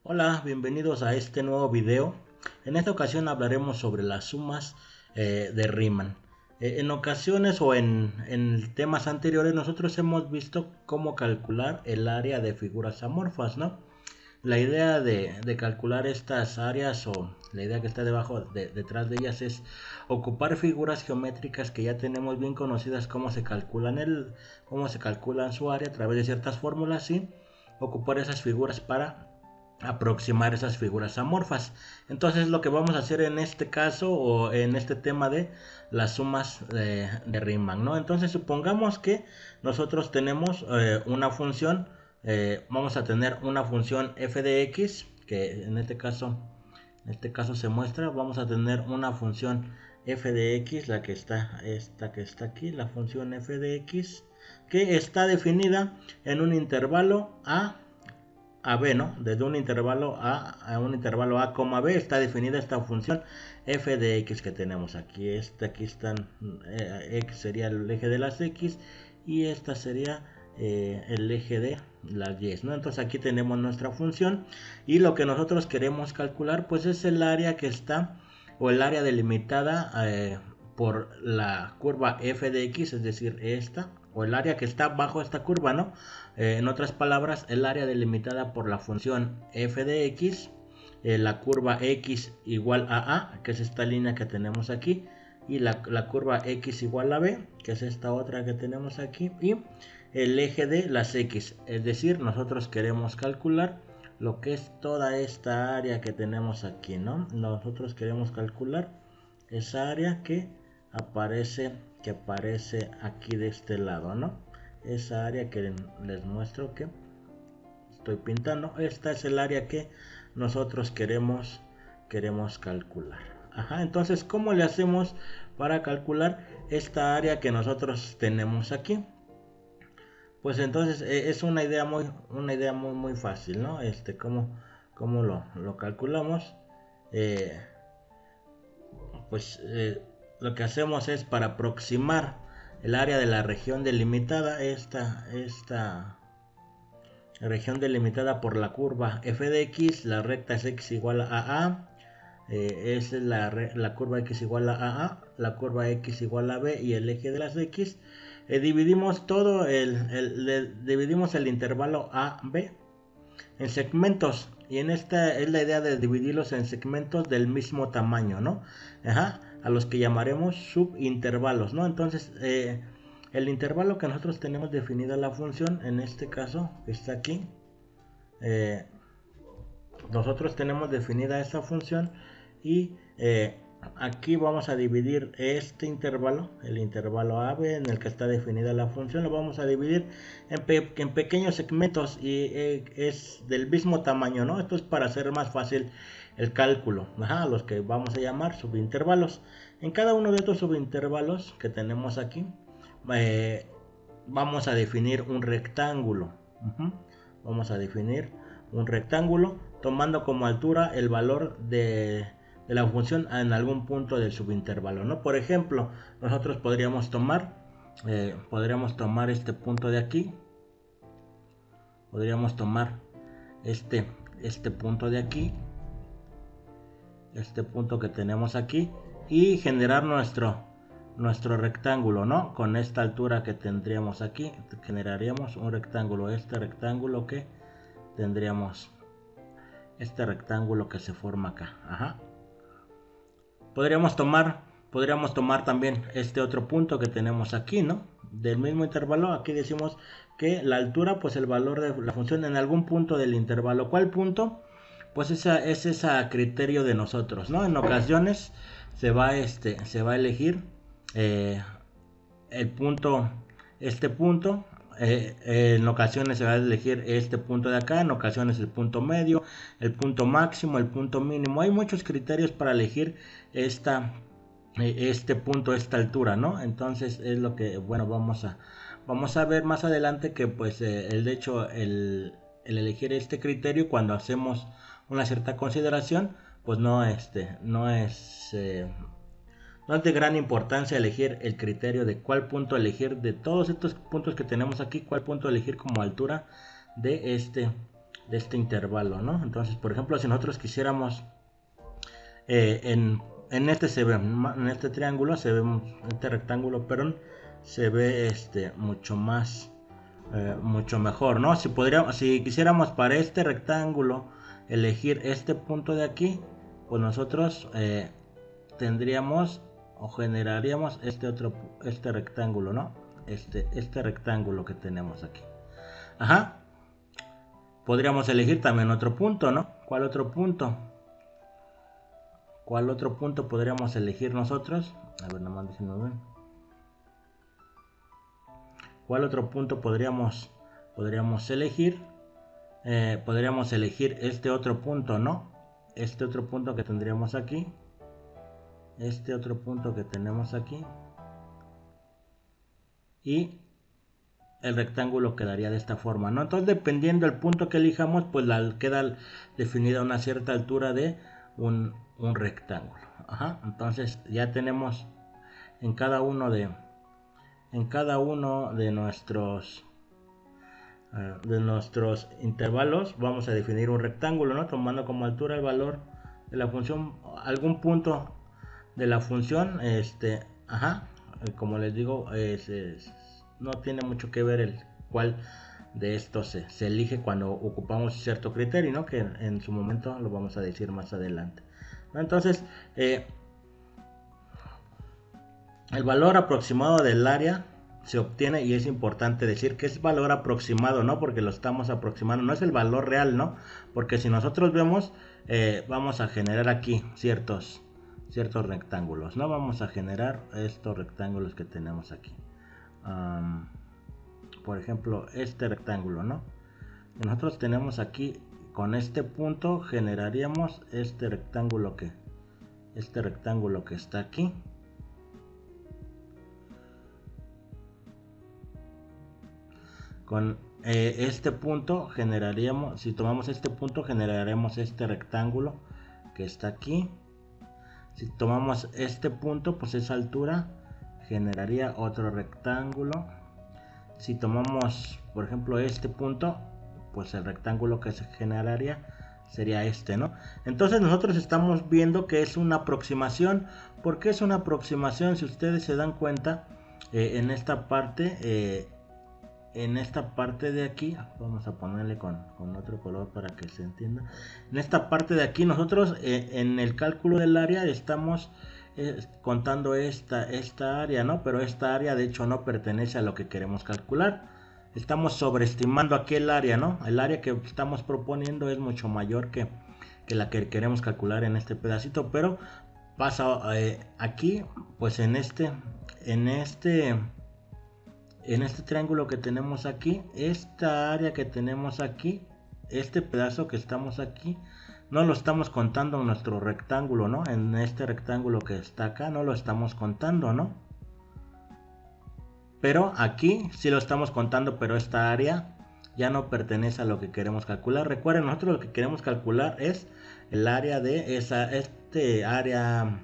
Hola, bienvenidos a este nuevo video. En esta ocasión hablaremos sobre las sumas de Riemann. En ocasiones o en temas anteriores nosotros hemos visto cómo calcular el área de figuras amorfas, ¿no? La idea de calcular estas áreas o la idea que está detrás de ellas es ocupar figuras geométricas que ya tenemos bien conocidas cómo se calculan su área a través de ciertas fórmulas y ocupar esas figuras para aproximar esas figuras amorfas. Entonces lo que vamos a hacer en este caso o en este tema de las sumas de Riemann, ¿no? Entonces supongamos que nosotros tenemos una función, vamos a tener una función f de x, que en este caso se muestra, vamos a tener una función f de x, esta que está aquí, la función f de x, que está definida en un intervalo a b, ¿no? Desde un intervalo a un intervalo a, b está definida esta función f de x que tenemos aquí. Aquí están, x sería el eje de las x y esta sería el eje de las y, ¿no? Entonces aquí tenemos nuestra función y lo que nosotros queremos calcular pues es el área que está o el área delimitada por la curva f de x, es decir, esta, o el área que está bajo esta curva, ¿no? En otras palabras, el área delimitada por la función f de x, la curva x igual a, que es esta línea que tenemos aquí, y la curva x igual a b, que es esta otra que tenemos aquí, y el eje de las x, es decir, nosotros queremos calcular lo que es toda esta área que tenemos aquí, ¿no? Nosotros queremos calcular esa área que aparece aquí de este lado, ¿no? Esa área que les muestro que estoy pintando, esta es el área que nosotros queremos calcular. Ajá, entonces, ¿cómo le hacemos para calcular esta área que nosotros tenemos aquí? Pues entonces es una idea muy fácil, ¿no? ¿Cómo lo calculamos? Eh, pues lo que hacemos es para aproximar el área de la región delimitada, esta región delimitada por la curva f de x, la recta es x igual a, es la curva x igual a, la curva x igual a b y el eje de las x. Dividimos dividimos el intervalo a b en segmentos, y en esta es la idea de dividirlos en segmentos del mismo tamaño, ¿no? Ajá, a los que llamaremos subintervalos, ¿no? Entonces el intervalo que nosotros tenemos definida la función, en este caso que está aquí, eh, nosotros tenemos definida esta función y aquí vamos a dividir este intervalo, el intervalo AB en el que está definida la función, lo vamos a dividir en pequeños segmentos y es del mismo tamaño, ¿no? Esto es para hacer más fácil el cálculo, ajá, los que vamos a llamar subintervalos. En cada uno de estos subintervalos que tenemos aquí, eh, vamos a definir un rectángulo. Vamos a definir un rectángulo tomando como altura el valor de la función en algún punto del subintervalo, ¿no? Por ejemplo, nosotros podríamos tomar este punto de aquí, podríamos tomar este punto de aquí, este punto que tenemos aquí, y generar nuestro rectángulo, ¿no? Con esta altura que tendríamos aquí, generaríamos un rectángulo, este rectángulo que tendríamos, este rectángulo que se forma acá. Ajá. Podríamos tomar también este otro punto que tenemos aquí, ¿no? Del mismo intervalo, aquí decimos que la altura, pues el valor de la función en algún punto del intervalo. ¿Cuál punto? Pues ese a criterio de nosotros, ¿no? En ocasiones se va a elegir el punto, este punto. En ocasiones se va a elegir este punto de acá, en ocasiones el punto medio, el punto máximo, el punto mínimo. Hay muchos criterios para elegir este punto, esta altura, ¿no? Entonces es lo que, bueno, vamos a ver más adelante que pues el hecho, el elegir este criterio cuando hacemos una cierta consideración, pues no es de gran importancia elegir el criterio de cuál punto elegir de todos estos puntos que tenemos aquí, cuál punto elegir como altura de intervalo, ¿no? Entonces, por ejemplo, si nosotros quisiéramos en este se ve, en este triángulo se ve, este rectángulo, perdón, se ve mucho más, mucho mejor, ¿no? Si quisiéramos para este rectángulo elegir este punto de aquí, pues nosotros tendríamos o generaríamos este rectángulo, ¿no? Este rectángulo que tenemos aquí. Ajá. Podríamos elegir también otro punto, ¿no? ¿Cuál otro punto? ¿Cuál otro punto podríamos elegir nosotros? A ver, nomás déjenme ver. ¿Cuál otro punto podríamos elegir? Podríamos elegir este otro punto, ¿no? Este otro punto que tendríamos aquí. Este otro punto que tenemos aquí. Y el rectángulo quedaría de esta forma, ¿no? Entonces, dependiendo del punto que elijamos, pues queda definida una cierta altura de un rectángulo. Ajá. Entonces ya tenemos en cada uno de nuestros intervalos vamos a definir un rectángulo, ¿no? Tomando como altura el valor de la función, algún punto de la función, ajá, como les digo, no tiene mucho que ver el cuál de estos se elige cuando ocupamos cierto criterio, ¿no? Que en su momento lo vamos a decir más adelante, ¿no? Entonces, el valor aproximado del área se obtiene, y es importante decir que es valor aproximado, ¿no? Porque lo estamos aproximando, no es el valor real, ¿no? Porque si nosotros vemos, vamos a generar aquí ciertos rectángulos, ¿no? Vamos a generar estos rectángulos que tenemos aquí. Por ejemplo, este rectángulo, ¿no? Nosotros tenemos aquí, con este punto generaríamos este rectángulo que está aquí. Con este punto generaríamos, si tomamos este punto, generaremos este rectángulo que está aquí. Si tomamos este punto, pues esa altura generaría otro rectángulo. Si tomamos, por ejemplo, este punto, pues el rectángulo que se generaría sería este, ¿no? Entonces nosotros estamos viendo que es una aproximación. ¿Por qué es una aproximación? Si ustedes se dan cuenta, en esta parte de aquí, vamos a ponerle con otro color para que se entienda. En esta parte de aquí nosotros en el cálculo del área estamos contando esta área, ¿no? Pero esta área de hecho no pertenece a lo que queremos calcular. Estamos sobreestimando aquel área, ¿no? El área que estamos proponiendo es mucho mayor que la que queremos calcular en este pedacito, pero pasa aquí, pues en este triángulo que tenemos aquí, esta área que tenemos aquí, este pedazo que estamos aquí, no lo estamos contando en nuestro rectángulo, ¿no? En este rectángulo que está acá no lo estamos contando, ¿no? Pero aquí sí lo estamos contando, pero esta área ya no pertenece a lo que queremos calcular. Recuerden, nosotros lo que queremos calcular es el área de área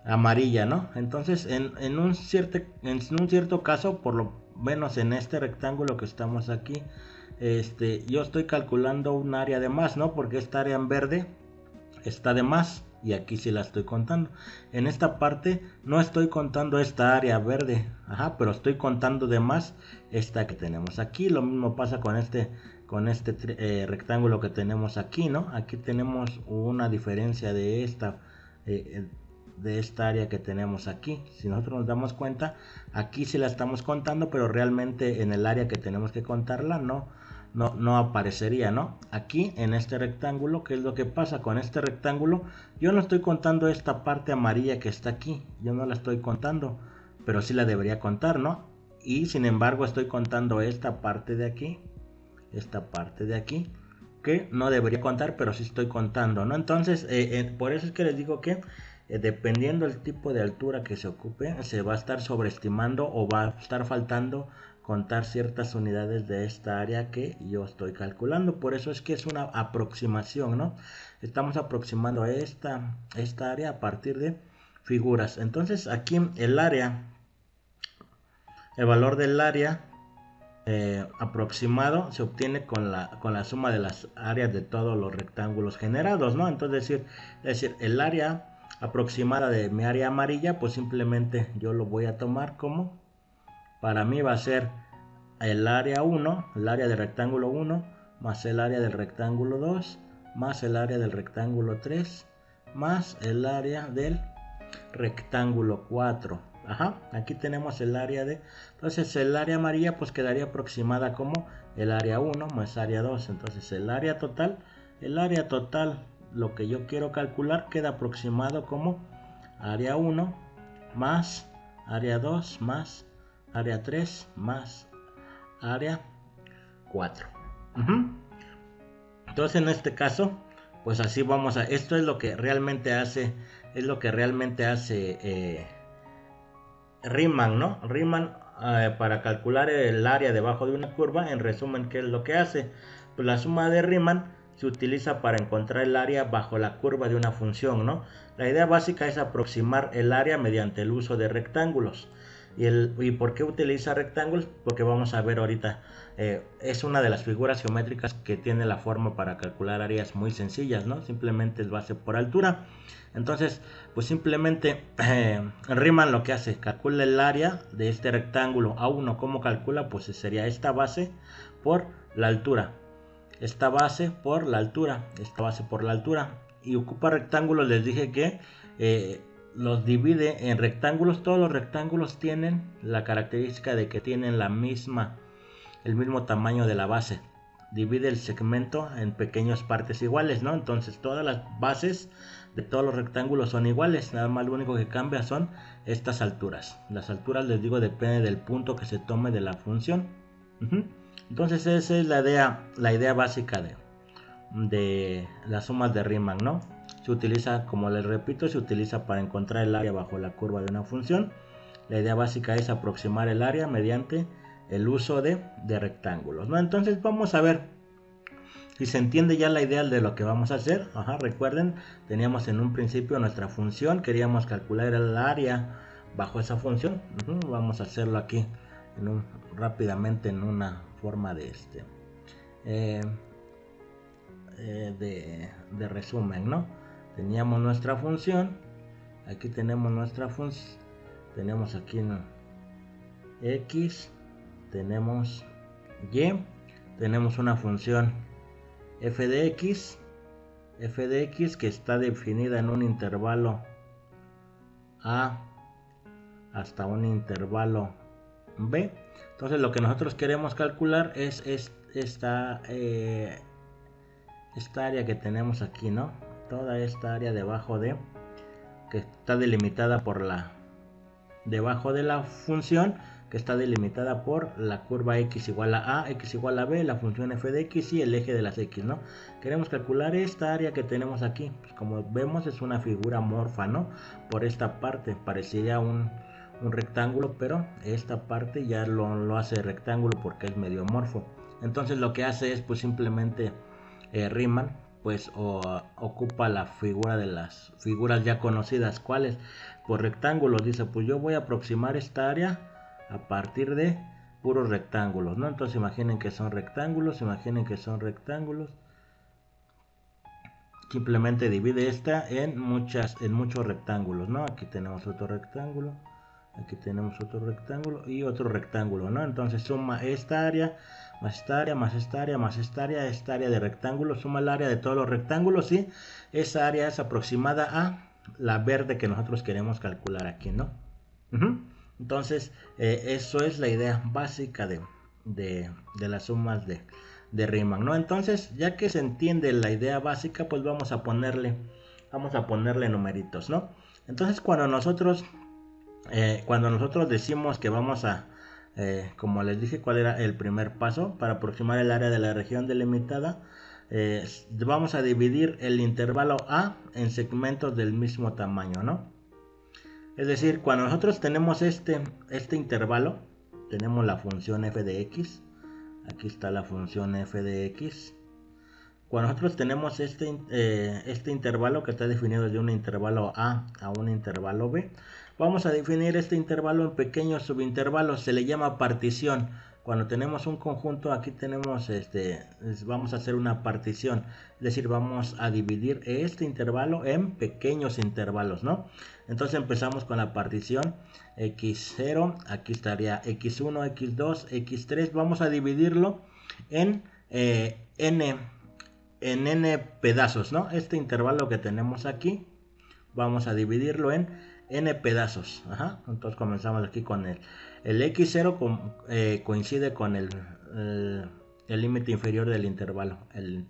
amarilla, ¿no? Entonces en un cierto caso, por lo menos en este rectángulo que estamos aquí, yo estoy calculando un área de más, ¿no? Porque esta área en verde está de más y aquí sí la estoy contando. En esta parte no estoy contando esta área verde, ajá, pero estoy contando de más esta que tenemos aquí. Lo mismo pasa con este rectángulo que tenemos aquí, ¿no? Aquí tenemos una diferencia de esta área que tenemos aquí. Si nosotros nos damos cuenta, aquí sí la estamos contando, pero realmente en el área que tenemos que contarla no aparecería, ¿no? Aquí en este rectángulo, ¿qué es lo que pasa con este rectángulo? Yo no estoy contando esta parte amarilla que está aquí, yo no la estoy contando, pero sí la debería contar, ¿no? Y sin embargo estoy contando esta parte de aquí, que no debería contar, pero sí estoy contando, ¿no? Entonces, por eso es que les digo que dependiendo del tipo de altura que se ocupe, se va a estar sobreestimando o va a estar faltando contar ciertas unidades de esta área que yo estoy calculando. Por eso es que es una aproximación, ¿no? Estamos aproximando a esta área a partir de figuras. Entonces aquí el valor del área aproximado se obtiene con la suma de las áreas de todos los rectángulos generados, ¿no? Entonces es decir, el área aproximada de mi área amarilla, pues simplemente yo lo voy a tomar como, para mí va a ser el área 1, el área del rectángulo 1, más el área del rectángulo 2, más el área del rectángulo 3, más el área del rectángulo 4. Ajá, aquí tenemos el área de, entonces el área amarilla pues quedaría aproximada como el área 1 más área 2, entonces el área total, lo que yo quiero calcular queda aproximado como área 1 más área 2 más área 3 más área 4. Entonces en este caso pues así vamos a, esto es lo que realmente hace Riemann, ¿no? Riemann, para calcular el área debajo de una curva, en resumen, ¿qué es lo que hace? Pues la suma de Riemann se utiliza para encontrar el área bajo la curva de una función, ¿no? La idea básica es aproximar el área mediante el uso de rectángulos. ¿Y por qué utiliza rectángulos? Porque vamos a ver ahorita, es una de las figuras geométricas que tiene la forma para calcular áreas muy sencillas, ¿no? Simplemente es base por altura. Entonces, pues simplemente Riemann lo que hace, calcula el área de este rectángulo A1. ¿Cómo calcula? Pues sería esta base por la altura. Esta base por la altura. Y ocupa rectángulos, les dije que los divide en rectángulos. Todos los rectángulos tienen la característica de que tienen el mismo tamaño de la base. Divide el segmento en pequeñas partes iguales, ¿no? Entonces todas las bases de todos los rectángulos son iguales, nada más lo único que cambia son estas alturas. Las alturas, les digo, depende del punto que se tome de la función. Entonces esa es la idea básica de las sumas de Riemann, ¿no? Se utiliza, como les repito, se utiliza para encontrar el área bajo la curva de una función. La idea básica es aproximar el área mediante el uso de rectángulos, ¿no? Entonces vamos a ver si se entiende ya la idea de lo que vamos a hacer. Recuerden, teníamos en un principio nuestra función, queríamos calcular el área bajo esa función. Vamos a hacerlo aquí rápidamente en una forma de resumen, ¿no? Teníamos nuestra función, aquí tenemos nuestra función, tenemos aquí x, tenemos y, tenemos una función f de x que está definida en un intervalo a hasta un intervalo b. Entonces lo que nosotros queremos calcular es esta área que tenemos aquí, ¿no? Toda esta área debajo que está delimitada debajo de la función, que está delimitada por la curva x igual a x igual a b, la función f de x y el eje de las x, ¿no? Queremos calcular esta área que tenemos aquí. Pues como vemos es una figura morfa, ¿no? Por esta parte parecería un rectángulo, pero esta parte ya lo hace rectángulo porque es mediomorfo. Entonces lo que hace es pues simplemente Riemann pues ocupa la figura de las figuras ya conocidas. ¿Cuáles? Por rectángulos. Dice, pues yo voy a aproximar esta área a partir de puros rectángulos, ¿no? Entonces imaginen que son rectángulos, simplemente divide esta en muchos rectángulos, ¿no? Aquí tenemos otro rectángulo, aquí tenemos otro rectángulo y otro rectángulo, ¿no? Entonces suma esta área más esta área más esta área más esta área de rectángulo, suma el área de todos los rectángulos y esa área es aproximada a la verde que nosotros queremos calcular aquí, ¿no? Entonces eso es la idea básica de las sumas de Riemann, ¿no? Entonces ya que se entiende la idea básica, pues vamos a ponerle numeritos, ¿no? Entonces cuando nosotros decimos que vamos a como les dije, cuál era el primer paso para aproximar el área de la región delimitada, vamos a dividir el intervalo A en segmentos del mismo tamaño, ¿no? Es decir, cuando nosotros tenemos este intervalo, tenemos la función f de x, aquí está la función f de x. Cuando nosotros tenemos este intervalo que está definido de un intervalo A a un intervalo B, vamos a definir este intervalo en pequeños subintervalos, se le llama partición. cuando tenemos un conjunto, aquí tenemos vamos a hacer una partición, es decir, vamos a dividir este intervalo en pequeños intervalos, ¿no? Entonces empezamos con la partición x0, aquí estaría x1, x2, x3, vamos a dividirlo en n pedazos, ¿no? Este intervalo que tenemos aquí, vamos a dividirlo en n pedazos. Ajá. Entonces comenzamos aquí con el x0 coincide con el límite inferior del intervalo, el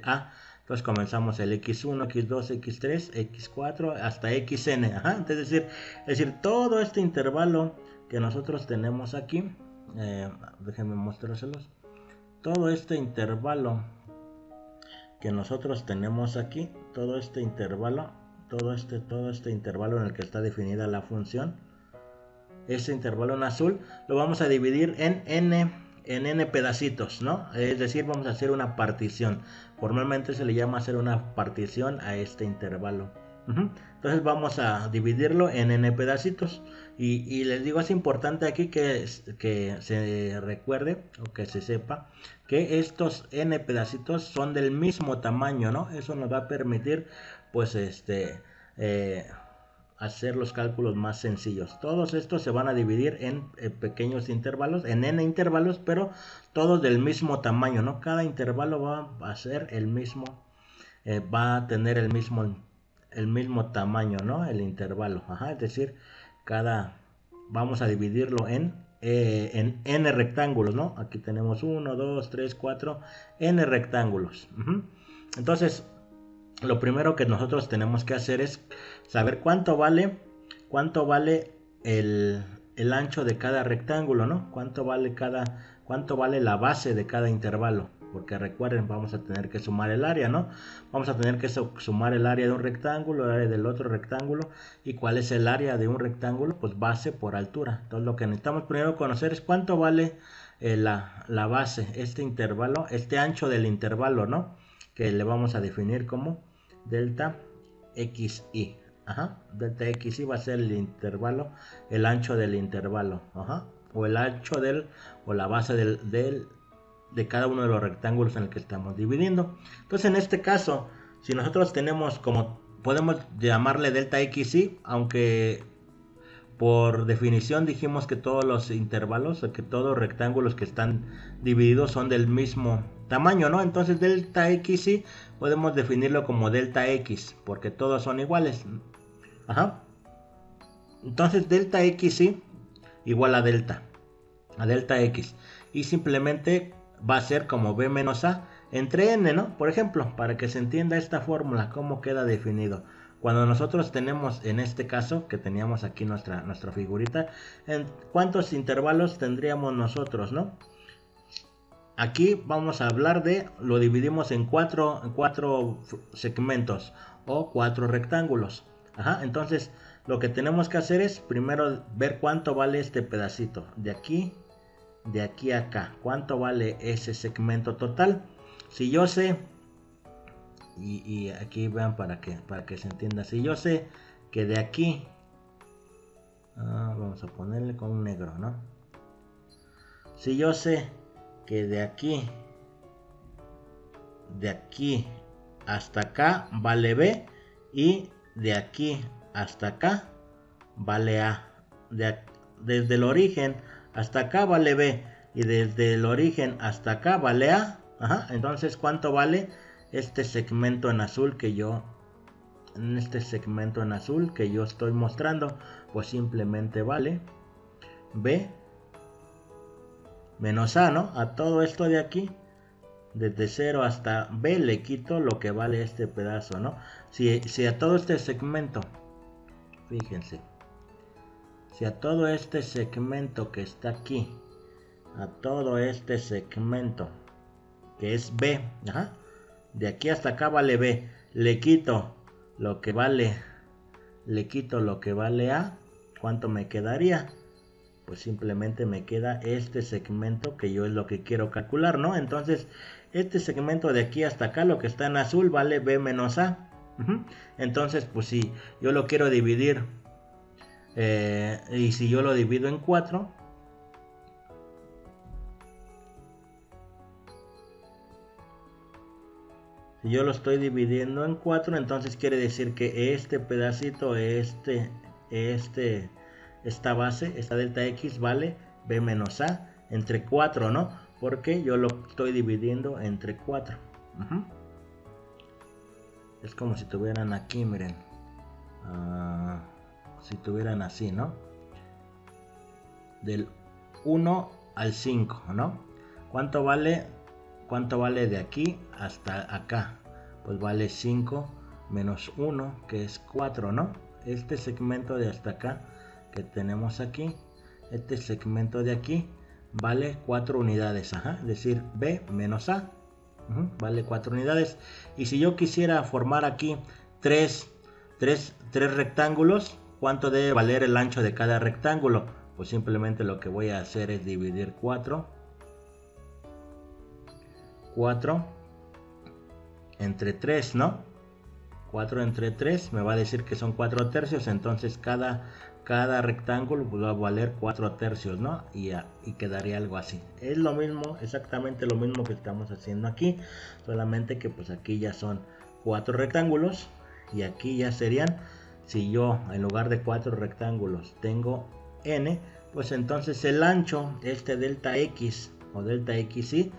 a. Entonces comenzamos el x1, x2, x3, x4 hasta xn. Ajá. Es decir, todo este intervalo que nosotros tenemos aquí, déjenme mostrárselos. Todo este intervalo que nosotros tenemos aquí, todo este intervalo en el que está definida la función, ese intervalo en azul, lo vamos a dividir en n pedacitos, ¿no? Es decir, vamos a hacer una partición. Formalmente se le llama hacer una partición a este intervalo. Entonces vamos a dividirlo en n pedacitos. Y les digo, es importante aquí que se recuerde o que se sepa que estos n pedacitos son del mismo tamaño, ¿no? Eso nos va a permitir, pues, hacer los cálculos más sencillos. Todos estos se van a dividir en pequeños intervalos, en n intervalos, pero todos del mismo tamaño, ¿no? Cada intervalo va a ser el mismo, va a tener el mismo tamaño, ¿no? El intervalo, ajá, es decir, vamos a dividirlo en n rectángulos, ¿no? Aquí tenemos 1, 2, 3, 4, n rectángulos. Entonces, lo primero que nosotros tenemos que hacer es saber cuánto vale el ancho de cada rectángulo, ¿no? Cuánto vale la base de cada intervalo. Porque recuerden, vamos a tener que sumar el área, ¿no? Vamos a tener que sumar el área de un rectángulo, el área del otro rectángulo. ¿Y cuál es el área de un rectángulo? Pues base por altura. Entonces lo que necesitamos primero conocer es cuánto vale la base, este intervalo, este ancho del intervalo, ¿no? Que le vamos a definir como delta xi. Ajá. Delta xi va a ser el intervalo, el ancho del intervalo. Ajá. O el ancho o la base de cada uno de los rectángulos en el que estamos dividiendo. Entonces, en este caso, si nosotros tenemos podemos llamarle delta xi, aunque por definición dijimos que todos los intervalos, o que todos los rectángulos que están divididos son del mismo tamaño, ¿no? Entonces delta xi podemos definirlo como delta x, porque todos son iguales. Ajá. Entonces delta xi igual a delta x, y simplemente va a ser como b menos a entre n, ¿no? Por ejemplo, para que se entienda esta fórmula, cómo queda definido. Cuando nosotros tenemos, en este caso, que teníamos aquí nuestra figurita, ¿en cuántos intervalos tendríamos nosotros, no? Aquí vamos a hablar lo dividimos en cuatro segmentos o 4 rectángulos. Ajá, entonces lo que tenemos que hacer es primero ver cuánto vale este pedacito de aquí a acá, cuánto vale ese segmento total. Si yo sé, y aquí vean para que se entienda, si yo sé que de aquí, vamos a ponerle con un negro, ¿no? Si yo sé que de aquí hasta acá vale B, y de aquí hasta acá vale A, desde el origen hasta acá vale B, y desde el origen hasta acá vale A. Ajá. Entonces, ¿cuánto vale este segmento en azul que yo estoy mostrando? Pues simplemente vale B menos A, ¿no? A todo esto de aquí, desde 0 hasta B, le quito lo que vale este pedazo, ¿no? Si a todo este segmento, fíjense, si a todo este segmento que está aquí, a todo este segmento que es B, ajá, de aquí hasta acá vale B, le quito lo que vale A, ¿cuánto me quedaría? Pues simplemente me queda este segmento, que yo es lo que quiero calcular, ¿no? Entonces, este segmento de aquí hasta acá, lo que está en azul, vale B menos A. Entonces, pues si yo lo quiero dividir, y si yo lo divido en 4, Si yo lo estoy dividiendo en 4, entonces quiere decir que este pedacito, esta base, esta delta X vale B menos A entre 4, ¿no? Porque yo lo estoy dividiendo entre 4. Es como si tuvieran aquí, miren. Si tuvieran así, ¿no? Del 1 al 5, ¿no? ¿Cuánto vale de aquí hasta acá? Pues vale 5 menos 1, que es 4, ¿no? Este segmento de hasta acá que tenemos aquí, este segmento de aquí vale 4 unidades, es decir, B menos A, vale 4 unidades. Y si yo quisiera formar aquí 3 rectángulos, ¿cuánto debe valer el ancho de cada rectángulo? Pues simplemente lo que voy a hacer es dividir 4 entre 3, ¿no? 4 entre 3 me va a decir que son 4 tercios, entonces cada rectángulo pues va a valer 4 tercios, ¿no? Y quedaría algo así. Es lo mismo, exactamente lo mismo que estamos haciendo aquí, solamente que pues aquí ya son 4 rectángulos y aquí ya serían, si yo en lugar de 4 rectángulos tengo n, pues entonces el ancho, delta x o delta xy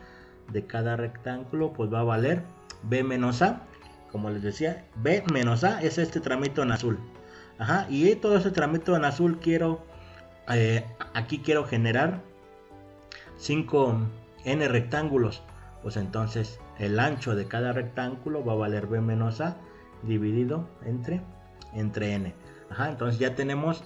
de cada rectángulo pues va a valer B menos A. Como les decía, B menos A es este tramito en azul. Y todo ese tramito en azul aquí quiero generar 5 n rectángulos. Pues entonces el ancho de cada rectángulo va a valer B menos A dividido entre n. Entonces ya tenemos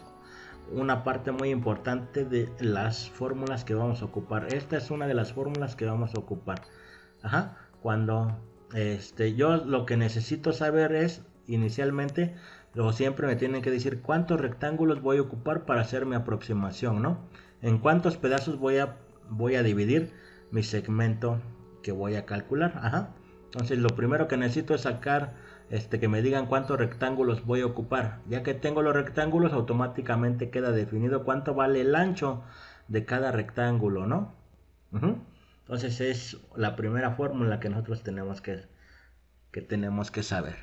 una parte muy importante de las fórmulas que vamos a ocupar. Esta es una de las fórmulas que vamos a ocupar. Cuando yo lo que necesito saber es, inicialmente, luego siempre me tienen que decir cuántos rectángulos voy a ocupar para hacer mi aproximación, ¿no? En cuántos pedazos voy a dividir mi segmento que voy a calcular. Entonces lo primero que necesito es sacar, que me digan cuántos rectángulos voy a ocupar. Ya que tengo los rectángulos, automáticamente queda definido cuánto vale el ancho de cada rectángulo, ¿no? Entonces es la primera fórmula que nosotros tenemos que saber.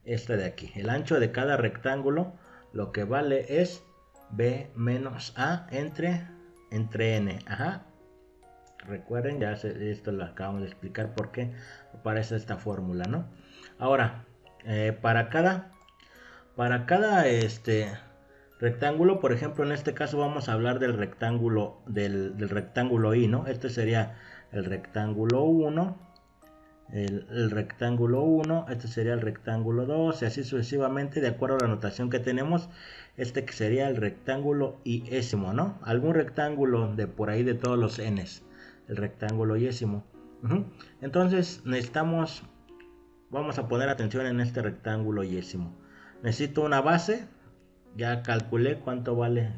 Esta de aquí. El ancho de cada rectángulo lo que vale es B menos A entre n. Recuerden, ya esto lo acabamos de explicar por qué aparece esta fórmula, ¿no? Ahora, para cada rectángulo, por ejemplo, en este caso vamos a hablar del rectángulo I, ¿no? Este sería el rectángulo 1, el rectángulo 1, este sería el rectángulo 2 y así sucesivamente, de acuerdo a la notación que tenemos. Que sería el rectángulo iésimo, ¿no? Algún rectángulo de por ahí de todos los n's, el rectángulo iésimo. Entonces vamos a poner atención en este rectángulo iésimo. Necesito una base. Ya calculé cuánto vale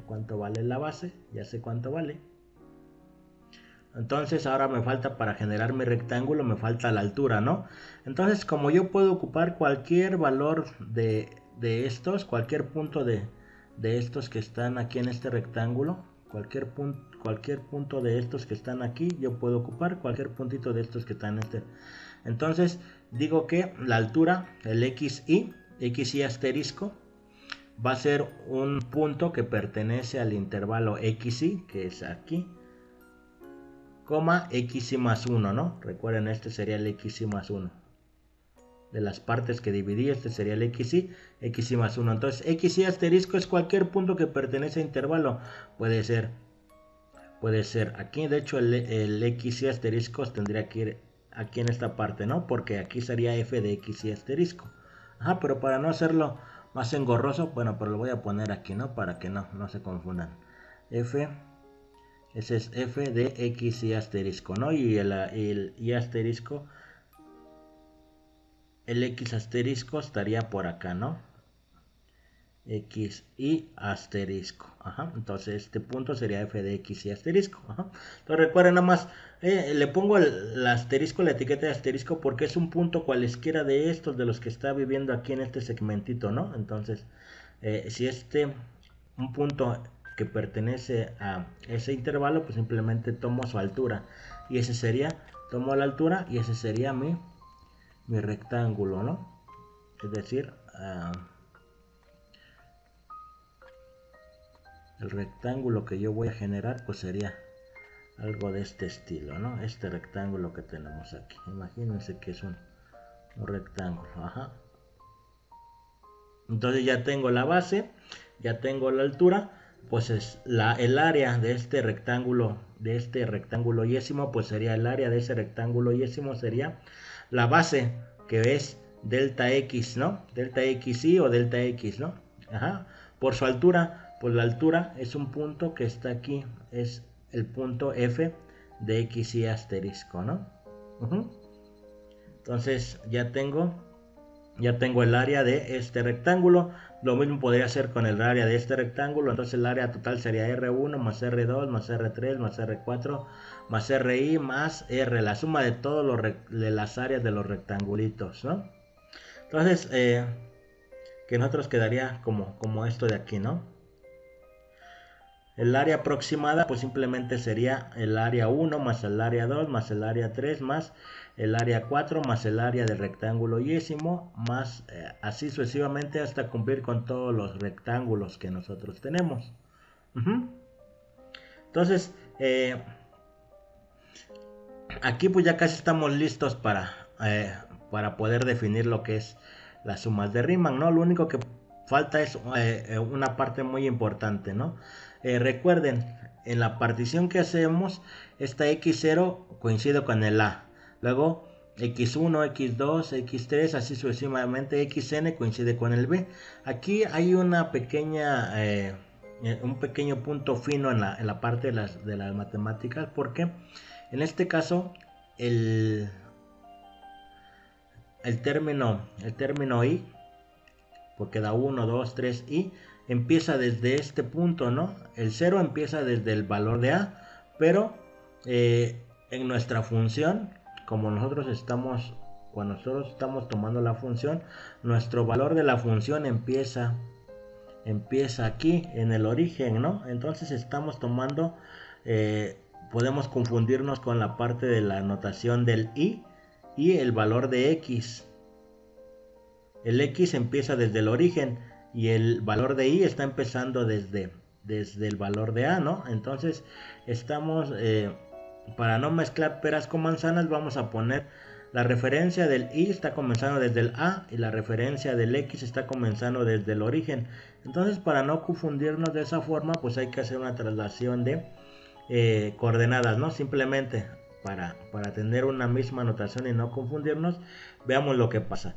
la base, ya sé cuánto vale. Entonces ahora me falta, para generar mi rectángulo, me falta la altura, ¿no? Entonces, como yo puedo ocupar cualquier valor de estos, cualquier punto de estos que están aquí en este rectángulo, cualquier punto de estos que están aquí, yo puedo ocupar cualquier puntito de estos que están en este. Entonces digo que la altura, el xy asterisco, va a ser un punto que pertenece al intervalo xy, que es aquí, coma xy más 1, ¿no? Recuerden, este sería el xy más 1. De las partes que dividí, este sería el xy más 1. Entonces, xy asterisco es cualquier punto que pertenece a intervalo. Puede ser aquí. De hecho, el xy asterisco tendría que ir aquí en esta parte, ¿no? Porque aquí sería f de xy asterisco. Pero para no hacerlo más engorroso, bueno, pero lo voy a poner aquí, ¿no? Para que no se confundan. Ese es f de xy asterisco, ¿no? Y el y asterisco, el x asterisco estaría por acá, ¿no? xy asterisco. Entonces este punto sería f de xy asterisco. Entonces recuerden, nada más le pongo el asterisco, la etiqueta de asterisco, porque es un punto cualesquiera de estos, de los que está viviendo aquí en este segmentito, ¿no? Entonces si un punto que pertenece a ese intervalo, pues simplemente tomo su altura, y ese sería, tomo la altura y ese sería mi mi rectángulo, ¿no? Es decir, el rectángulo que yo voy a generar pues sería algo de este estilo, ¿no? Este rectángulo que tenemos aquí. Imagínense que es un rectángulo. Ajá. Entonces ya tengo la base, ya tengo la altura, pues es el área de este rectángulo yésimo, pues sería el área de ese rectángulo yésimo, sería la base, que es delta x, ¿no? Delta xy o delta x, ¿no? Ajá. Por su altura, pues la altura es un punto que está aquí, es el punto f de xy asterisco, ¿no? Entonces ya tengo el área de este rectángulo. Lo mismo podría hacer con el área de este rectángulo. Entonces el área total sería R1 más R2 más R3 más R4 más RI más R, la suma de todas las áreas de los rectangulitos, ¿no? Entonces que nosotros quedaría como esto de aquí, ¿no? El área aproximada pues simplemente sería el área 1 más el área 2 más el área 3 más el área 4 más el área del rectángulo yésimo más así sucesivamente hasta cumplir con todos los rectángulos que nosotros tenemos. Entonces aquí pues ya casi estamos listos para poder definir lo que es las sumas de Riemann, ¿no? Lo único que falta es una parte muy importante, ¿no? Recuerden, en la partición que hacemos, esta x0 coincide con el a. Luego x1, x2, x3, así sucesivamente, xn coincide con el b. Aquí hay una pequeña, un pequeño punto fino en la parte de las matemáticas, porque en este caso el término i, porque da 1, 2, 3 y empieza desde este punto, ¿no? El 0 empieza desde el valor de a, pero en nuestra función, como cuando nosotros estamos tomando la función, nuestro valor de la función empieza aquí en el origen, ¿no? Entonces estamos tomando, podemos confundirnos con la parte de la notación del i y el valor de x. El x empieza desde el origen y el valor de y está empezando desde el valor de a, ¿no? Entonces estamos, para no mezclar peras con manzanas, vamos a poner la referencia del y está comenzando desde el a y la referencia del x está comenzando desde el origen. Entonces, para no confundirnos de esa forma, pues hay que hacer una traslación de coordenadas, ¿no? Simplemente para tener una misma notación y no confundirnos, veamos lo que pasa.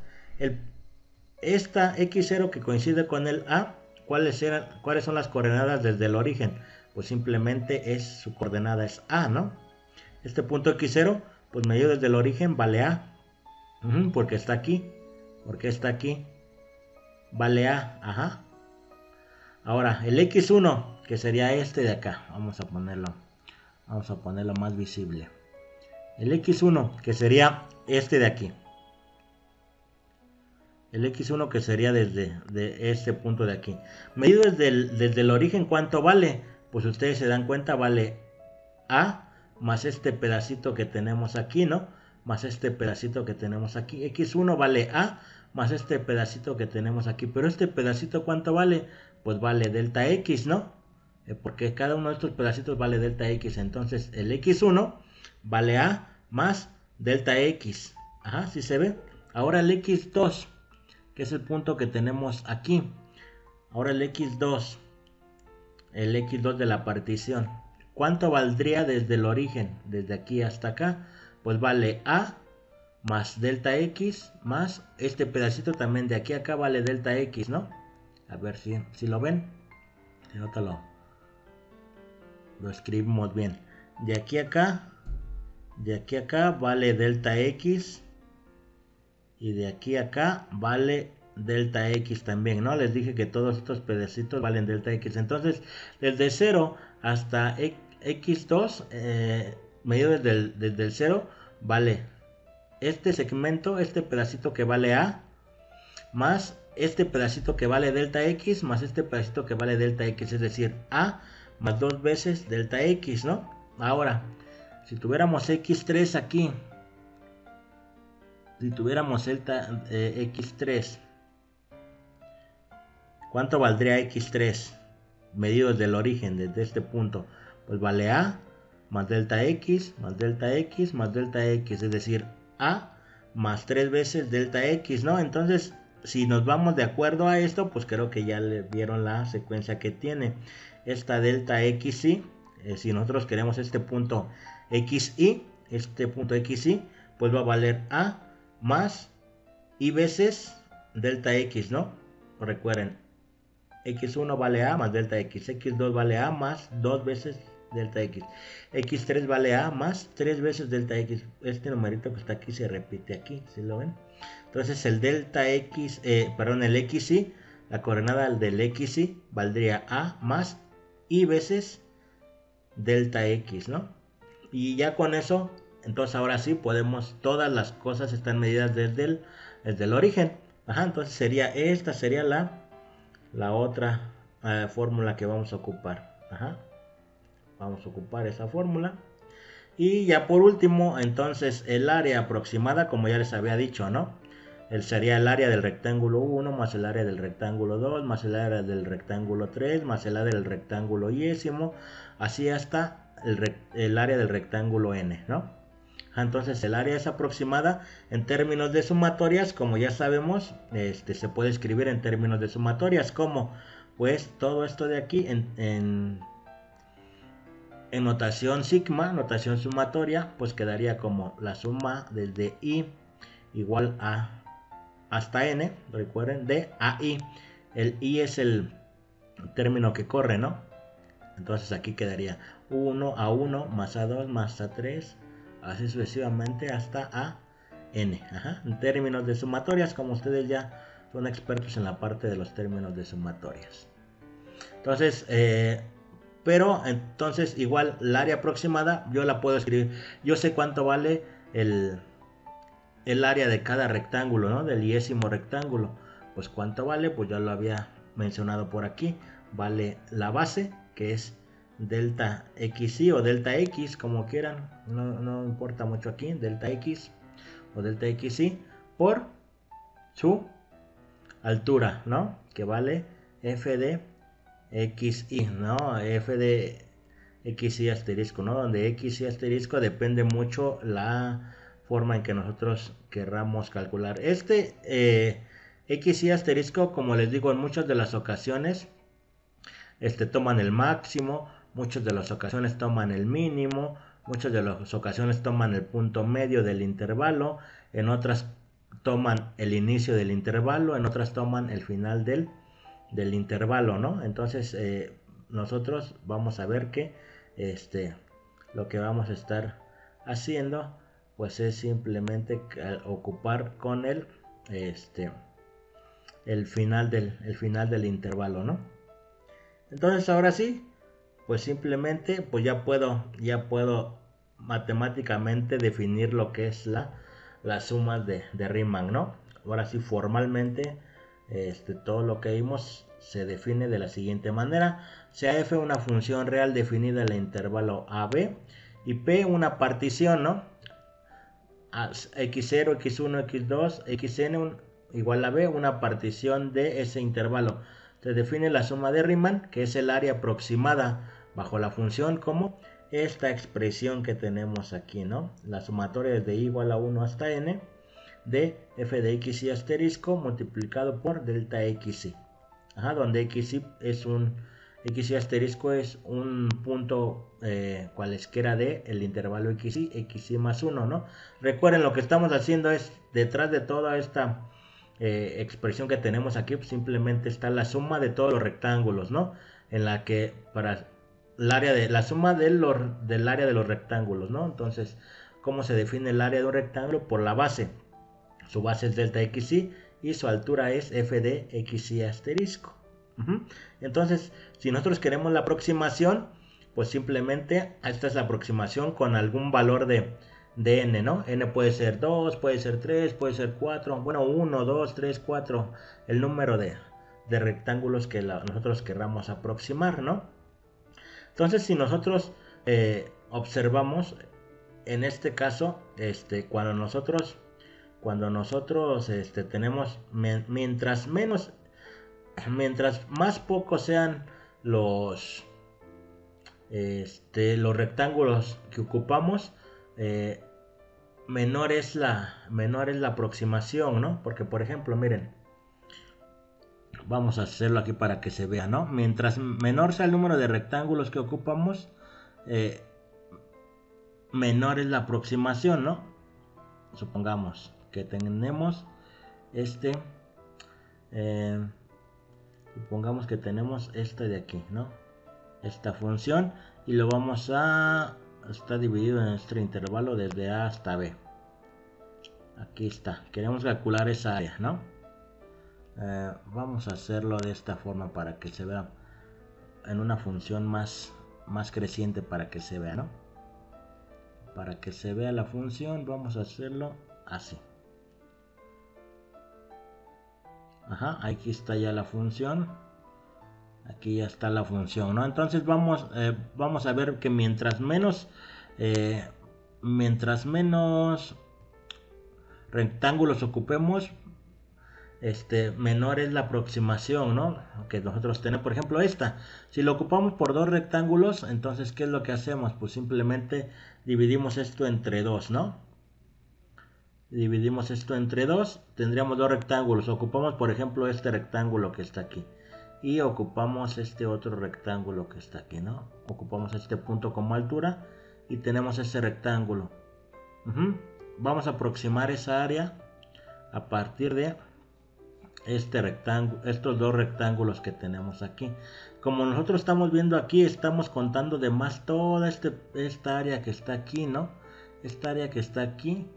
Esta x0 que coincide con el a, ¿cuáles son las coordenadas desde el origen? Pues simplemente su coordenada es a, ¿no? Este punto x0, pues medido desde el origen, vale a, porque está aquí, vale a, ajá. Ahora, el x1, que sería este de acá, vamos a ponerlo más visible. El x1, que sería este de aquí. El x1 que sería desde este punto de aquí. Medido desde el origen, ¿cuánto vale? Pues ustedes se dan cuenta, vale a más este pedacito que tenemos aquí, ¿no? Más este pedacito que tenemos aquí. x1 vale a más este pedacito que tenemos aquí. Pero este pedacito, ¿cuánto vale? Pues vale delta x, ¿no? Porque cada uno de estos pedacitos vale delta x. Entonces el x1 vale a más delta x. Ajá, ¿sí se ve? Ahora el x2, que es el punto que tenemos aquí. Ahora el x2 de la partición. ¿Cuánto valdría desde el origen? Desde aquí hasta acá. Pues vale a más delta x más este pedacito también de aquí a acá vale delta x, ¿no? A ver si lo ven. Si no te lo escribimos bien. De aquí a acá vale delta x. Y de aquí a acá vale delta x también, ¿no? Les dije que todos estos pedacitos valen delta x. Entonces, desde 0 hasta x2, medido desde el 0, vale este segmento, este pedacito que vale a, más este pedacito que vale delta x, más este pedacito que vale delta x. Es decir, a más 2 veces delta x, ¿no? Ahora, si tuviéramos x3 aquí, Si tuviéramos delta x3, ¿cuánto valdría x3? Medido desde el origen, desde este punto. Pues vale a más delta x, más delta x, más delta x. Es decir, a más 3 veces delta x, ¿no? Entonces, si nos vamos de acuerdo a esto, pues creo que ya le vieron la secuencia que tiene. Esta delta xy, si nosotros queremos este punto xy, pues va a valer a más y veces delta x, ¿no? Recuerden, x1 vale a más delta x, x2 vale a más 2 veces delta x, x3 vale a más 3 veces delta x. Este numerito que está aquí se repite aquí, ¿sí lo ven? Entonces el delta x, el xy, la coordenada del xy valdría a más y veces delta x, ¿no? Y ya con eso, entonces ahora sí podemos, todas las cosas están medidas desde el origen. Ajá, entonces esta sería la otra fórmula que vamos a ocupar. Ajá. Vamos a ocupar esa fórmula. Y ya por último, entonces el área aproximada, como ya les había dicho, ¿no? Sería el área del rectángulo 1 más el área del rectángulo 2 más el área del rectángulo 3 más el área del rectángulo yésimo, así hasta el área del rectángulo n, ¿no? Entonces el área es aproximada en términos de sumatorias, como ya sabemos, se puede escribir en términos de sumatorias, como pues todo esto de aquí en notación sigma, notación sumatoria, pues quedaría como la suma desde i igual a hasta n, recuerden, de a i. El i es el término que corre, ¿no? Entonces aquí quedaría 1 a 1 más a 2 más a 3, así sucesivamente hasta a n. Ajá. En términos de sumatorias, como ustedes ya son expertos en la parte de los términos de sumatorias. Entonces, pero entonces igual la área aproximada yo la puedo escribir. Yo sé cuánto vale el área de cada rectángulo, ¿no? Del yésimo rectángulo. Pues cuánto vale, pues ya lo había mencionado por aquí. Vale la base, que es delta xy o delta x, como quieran. No importa mucho aquí, delta x o delta xy, por su altura, ¿no? Que vale f de xy, ¿no? F de xy asterisco, ¿no? Donde xy asterisco depende mucho la forma en que nosotros querramos calcular. Xy asterisco, como les digo, en muchas de las ocasiones toman el máximo, muchas de las ocasiones toman el mínimo, muchas de las ocasiones toman el punto medio del intervalo, en otras toman el inicio del intervalo, en otras toman el final del intervalo, ¿no? Entonces nosotros vamos a ver que lo que vamos a estar haciendo pues es simplemente ocupar con el final del intervalo, ¿no? Entonces ahora sí, pues simplemente pues ya puedo matemáticamente definir lo que es las sumas de Riemann, ¿no? Ahora sí, formalmente todo lo que vimos se define de la siguiente manera: sea f una función real definida en el intervalo AB y p una partición, ¿no? x0, x1, x2, xn igual a b, una partición de ese intervalo. Se define la suma de Riemann, que es el área aproximada bajo la función, como esta expresión que tenemos aquí, ¿no? La sumatoria desde i igual a 1 hasta n de f de xy asterisco multiplicado por delta xy. Ajá, donde xy asterisco es un punto cualesquiera de el intervalo xy más 1, ¿no? Recuerden, lo que estamos haciendo es, detrás de toda esta expresión que tenemos aquí, pues simplemente está la suma de todos los rectángulos, ¿no? En la que para la suma del área de los rectángulos, ¿no? Entonces, ¿cómo se define el área de un rectángulo? Por la base. Su base es delta xy y su altura es f de xy asterisco. Entonces, si nosotros queremos la aproximación, pues simplemente esta es la aproximación con algún valor de n, ¿no? N puede ser 2, puede ser 3, puede ser 4, bueno, 1, 2, 3, 4, el número de rectángulos que nosotros querramos aproximar, ¿no? Entonces, si nosotros observamos, en este caso, cuando nosotros cuando nosotros tenemos, mientras más pocos sean los los rectángulos que ocupamos, menor es la aproximación, ¿no? Porque por ejemplo, miren, vamos a hacerlo aquí para que se vea, ¿no? Mientras menor sea el número de rectángulos que ocupamos, menor es la aproximación, ¿no? Supongamos que tenemos supongamos que tenemos de aquí, ¿no? Esta función, y lo vamos a... está dividido en este intervalo desde A hasta B. Aquí está, queremos calcular esa área, ¿no? Vamos a hacerlo de esta forma para que se vea en una función más creciente, para que se vea, ¿no? Para que se vea la función vamos a hacerlo así. Ajá, aquí está ya la función. Aquí ya está la función, ¿no? Entonces vamos a ver que mientras menos rectángulos ocupemos, menor es la aproximación, ¿no? Que nosotros tenemos. Por ejemplo, si lo ocupamos por 2 rectángulos, entonces ¿qué es lo que hacemos? Pues simplemente dividimos esto entre 2, ¿no? Dividimos esto entre 2, tendríamos 2 rectángulos. Ocupamos, por ejemplo, este rectángulo que está aquí, y ocupamos este otro rectángulo que está aquí, ¿no? Ocupamos este punto como altura y tenemos ese rectángulo. Vamos a aproximar esa área a partir de estos 2 rectángulos que tenemos aquí. Como nosotros estamos viendo aquí, estamos contando de más toda esta área que está aquí, ¿no? Esta área que está aquí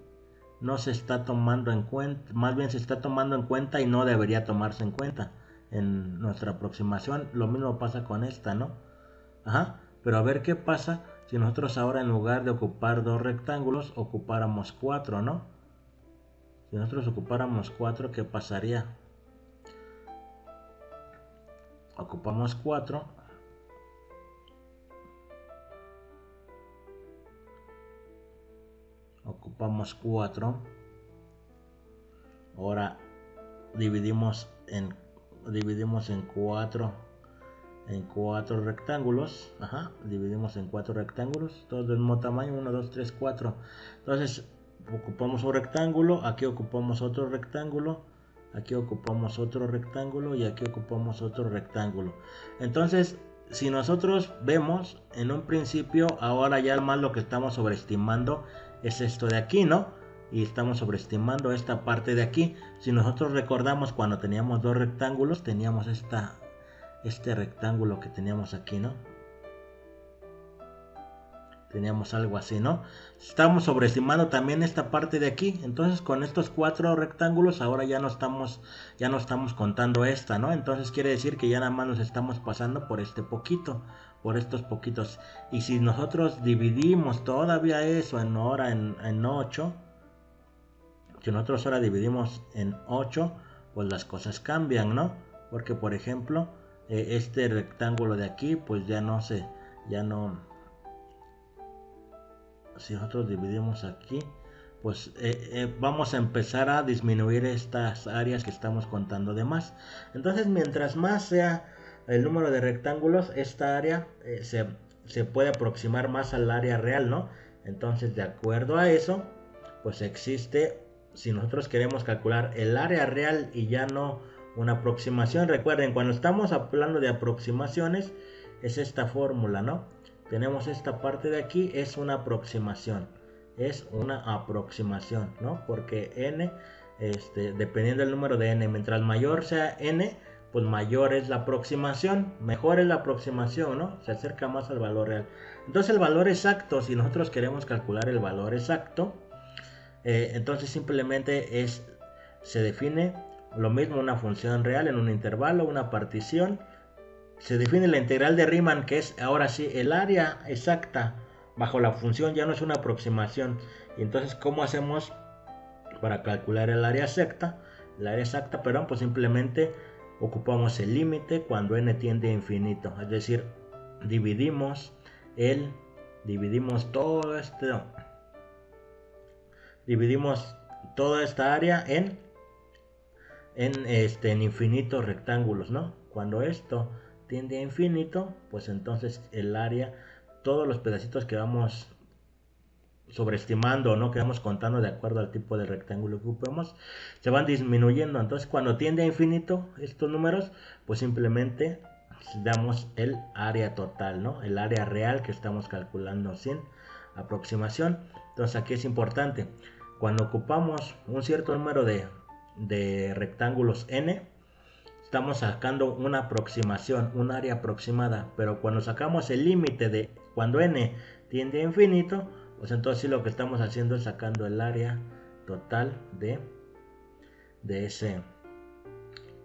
no se está tomando en cuenta, más bien se está tomando en cuenta y no debería tomarse en cuenta en nuestra aproximación. Lo mismo pasa con esta, ¿no? Ajá, pero a ver qué pasa si nosotros ahora, en lugar de ocupar 2 rectángulos, ocupáramos 4, ¿no? Si nosotros ocupáramos 4, ¿qué pasaría? Ocupamos 4. Ocupamos 4. Ahora dividimos en 4 rectángulos. Ajá, dividimos en 4 rectángulos, todos del mismo tamaño, 1, 2, 3, 4. Entonces ocupamos un rectángulo, aquí ocupamos otro rectángulo, aquí ocupamos otro rectángulo y aquí ocupamos otro rectángulo. Entonces, si nosotros vemos en un principio, ahora ya más lo que estamos sobreestimando es esto de aquí, ¿no? Y estamos sobreestimando esta parte de aquí. Si nosotros recordamos, cuando teníamos 2 rectángulos, teníamos este rectángulo que teníamos aquí, ¿no? Teníamos algo así, ¿no? Estamos sobreestimando también esta parte de aquí. Entonces, con estos 4 rectángulos ahora ya no estamos contando esta, ¿no? Entonces quiere decir que ya nada más nos estamos pasando por por estos poquitos. Y si nosotros dividimos todavía eso en 8, si nosotros ahora dividimos en 8, pues las cosas cambian, ¿no? Porque, por ejemplo, este rectángulo de aquí, pues ya no. Si nosotros dividimos aquí, pues vamos a empezar a disminuir estas áreas que estamos contando de más. Entonces, mientras más sea el número de rectángulos, esta área se puede aproximar más al área real, ¿no? Entonces, de acuerdo a eso, pues existe, si nosotros queremos calcular el área real y ya no una aproximación, recuerden, cuando estamos hablando de aproximaciones, es esta fórmula, ¿no? Tenemos esta parte de aquí, es una aproximación, ¿no? Porque n, dependiendo del número de n, mientras mayor sea n, pues mayor es la aproximación, mejor es la aproximación, ¿no? Se acerca más al valor real. Entonces el valor exacto, si nosotros queremos calcular el valor exacto, entonces simplemente se define lo mismo, una función real en un intervalo, una partición. Se define la integral de Riemann, que es ahora sí el área exacta bajo la función, ya no es una aproximación. Y entonces, ¿cómo hacemos para calcular el área exacta? Pues simplemente ocupamos el límite cuando n tiende a infinito. Es decir, dividimos todo dividimos toda esta área en infinitos rectángulos, ¿no? Cuando esto tiende a infinito, pues entonces el área, todos los pedacitos que vamos sobreestimando, ¿no? Que vamos contando de acuerdo al tipo de rectángulo que ocupemos, se van disminuyendo. Entonces cuando tiende a infinito estos números, pues simplemente damos el área total, ¿no? El área real que estamos calculando sin aproximación. Entonces aquí es importante, cuando ocupamos un cierto número de rectángulos n, estamos sacando una aproximación, un área aproximada, pero cuando sacamos el límite de cuando n tiende a infinito, pues entonces sí lo que estamos haciendo es sacando el área total de ese,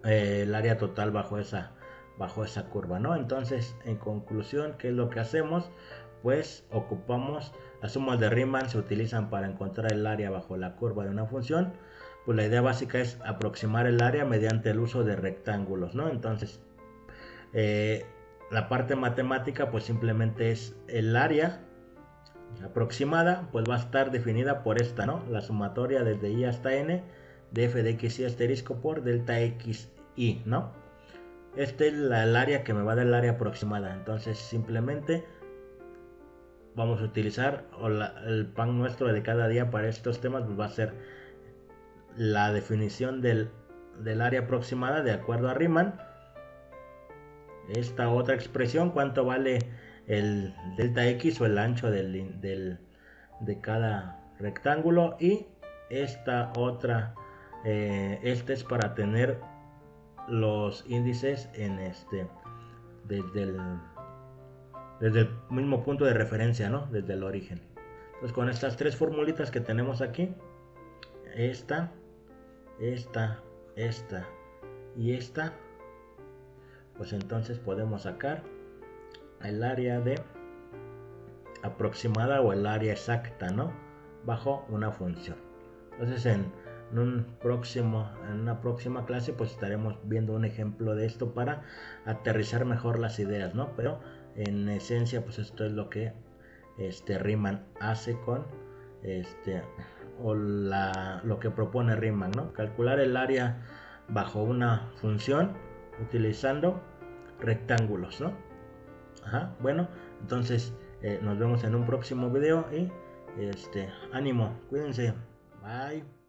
el área total bajo esa curva, ¿no? Entonces, en conclusión, ¿qué es lo que hacemos? Pues ocupamos las sumas de Riemann, se utilizan para encontrar el área bajo la curva de una función. Pues la idea básica es aproximar el área mediante el uso de rectángulos, ¿no? Entonces, la parte matemática pues simplemente es el área aproximada, pues va a estar definida por esta, ¿no? La sumatoria desde i hasta n de f de x y asterisco por delta x y, ¿no? Este es el área que me va a dar el área aproximada. Entonces simplemente vamos a utilizar, el pan nuestro de cada día para estos temas, pues va a ser la definición del área aproximada de acuerdo a Riemann. Esta otra expresión, cuánto vale el delta x o el ancho de cada rectángulo, y esta otra, este es para tener los índices en desde el mismo punto de referencia, ¿no? Desde el origen. Entonces con estas tres formulitas que tenemos aquí, esta y esta, pues entonces podemos sacar el área de aproximada o el área exacta, ¿no? Bajo una función. Entonces en una próxima clase pues estaremos viendo un ejemplo de esto para aterrizar mejor las ideas, ¿no? Pero en esencia pues esto es lo que Riemann hace con lo que propone Riemann, ¿no? Calcular el área bajo una función utilizando rectángulos, ¿no? Ajá, bueno, entonces nos vemos en un próximo video y ánimo, cuídense, bye.